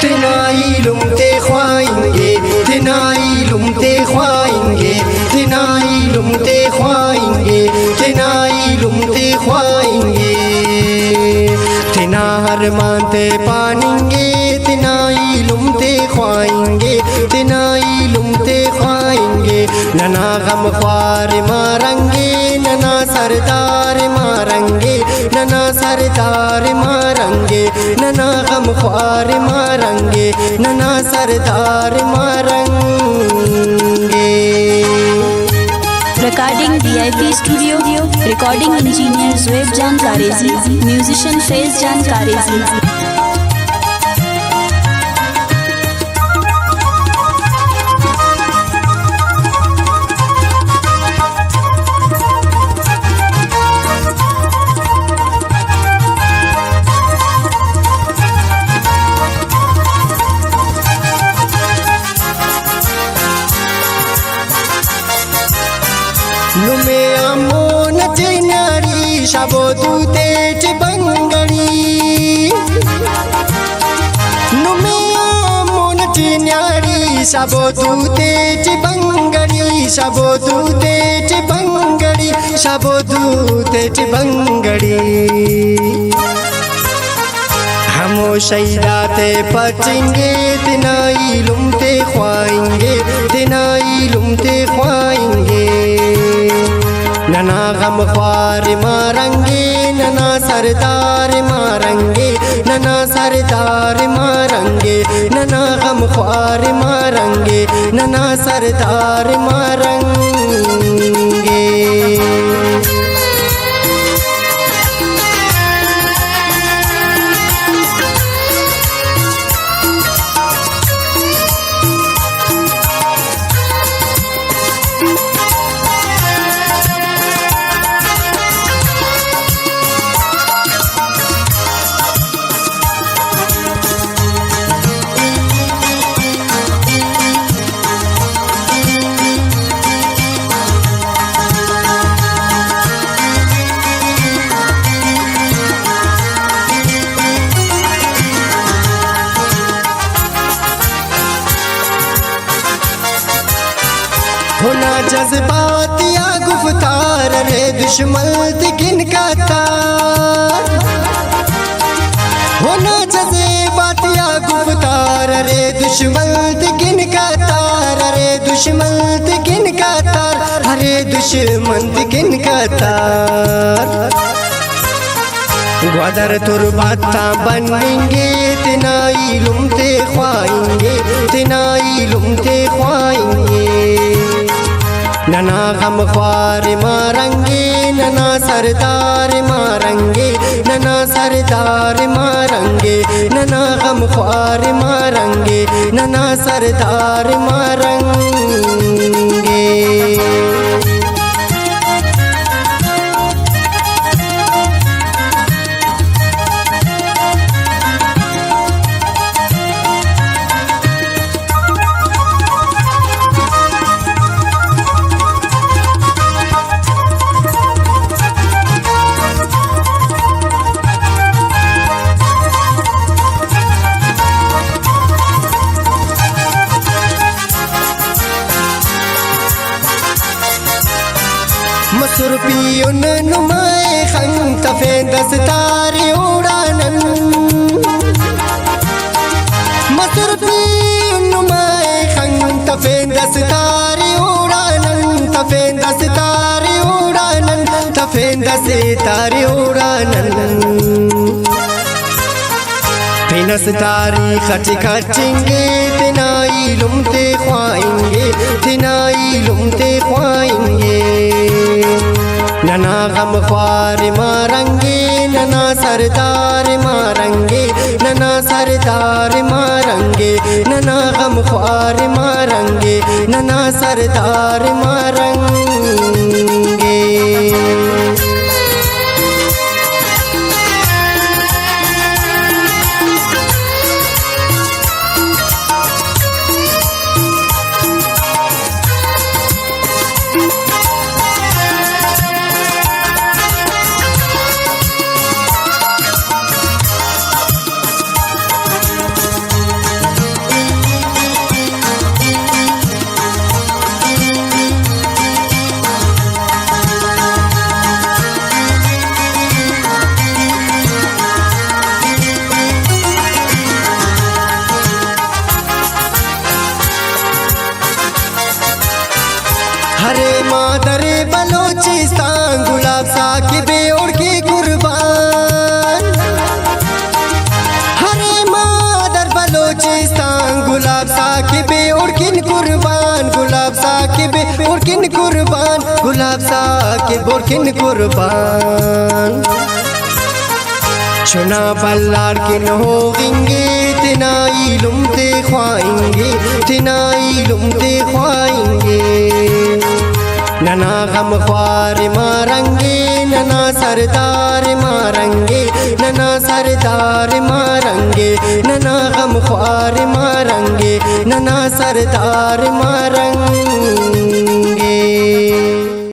तेनाई लुमते ख्वाएंगे, तेनाई लुमते ख्वाएंगे, तेनाई लुमते ख्वाएंगे, तेनाई लुमते ख्वाएंगे। तेनार मानते पानेंगे, तेनाई लुमते ख्वाएंगे, तेनाई लुमते ख्वाएंगे। नना गम ख्वार मारेंगे, नना सरदार मारेंगे, नना सरदार मारेंगे, नना गम ख्वार मारेंगे, नना सरदार मारेंगे। Recording DIP Studio, Recording Engineer Zoeb Jan Karezi, Musician Faiz Jan Karezi। नुमे आमोन चिन्यारी शाबो दूते चिबंगड़ी, नुमे आमोन चिन्यारी शाबो दूते चिबंगड़ी, शाबो दूते चिबंगड़ी, शाबो दूते चिबंगड़ी। हमो शहीदाते पचेंगे, तेनाई लुमते ख्वाएंगे, तेनाई लुमते ख्वाएंगे। नना गम ख्वार मारेंगे, नना सरदार मारेंगे, नना सरदार मारेंगे, नना गम ख्वार मारेंगे, नना सरदार मारेंगे। होना जज्बात या गुफ्तार रे दुश्मन दिखन का तार, होना जज्बात या गुफ्तार रे दुश्मन दिखन का तार, रे दुश्मन दिखन का तार, हरे दुश्मन दिखन का तार। ग्वादर तुरबाता बनेंगे, तेनाई लुमते ख्वाएंगे, तेनाई लुमते ख्वाएंगे। नना गम ख्वार मारेंगे, नना सरदार मारेंगे, नना सरदार मारेंगे, नना गम ख्वार मारेंगे, नना सरदार मारेंगे। मसुरपियोन नुमाए खंग तफे दस्तारे उड़ानन, मसुरपियोन नुमाए खंग तफे दस्तारे उड़ानन, तफे दस्तारे उड़ानन, तफे दस्तारे उड़ानन। फिनस तारी खच खचेंगे, तेनाई लुमते ख्वाएंगे, तेनाई लुमते ख्वाएंगे। नना गम ख्वार मारेंगे, नना सरदार मारेंगे, नना सरदार मारेंगे, नना गम ख्वार मारेंगे, नना सरदार मारेंगे। हरे मादर बलोचिस्तान गुलाब साकिब उड़ के कुर्बान हरे मादर बलोचिस्तान गुलाब साकिब उड़किन कुर्बान गुलाब साकिब उड़किन कुर्बान गुलाब साकिब उड़किन कुर्बान चुना बल्लार किन होंगे तिनाई लुमते ख्वाएंगे तिनाई लुमते ख्वाएंगे नना गम ख्वार मारेंगे नना सरदार मारेंगे नना सरदार मारेंगे नना गम ख्वार मारेंगे नना सरदार मारेंगे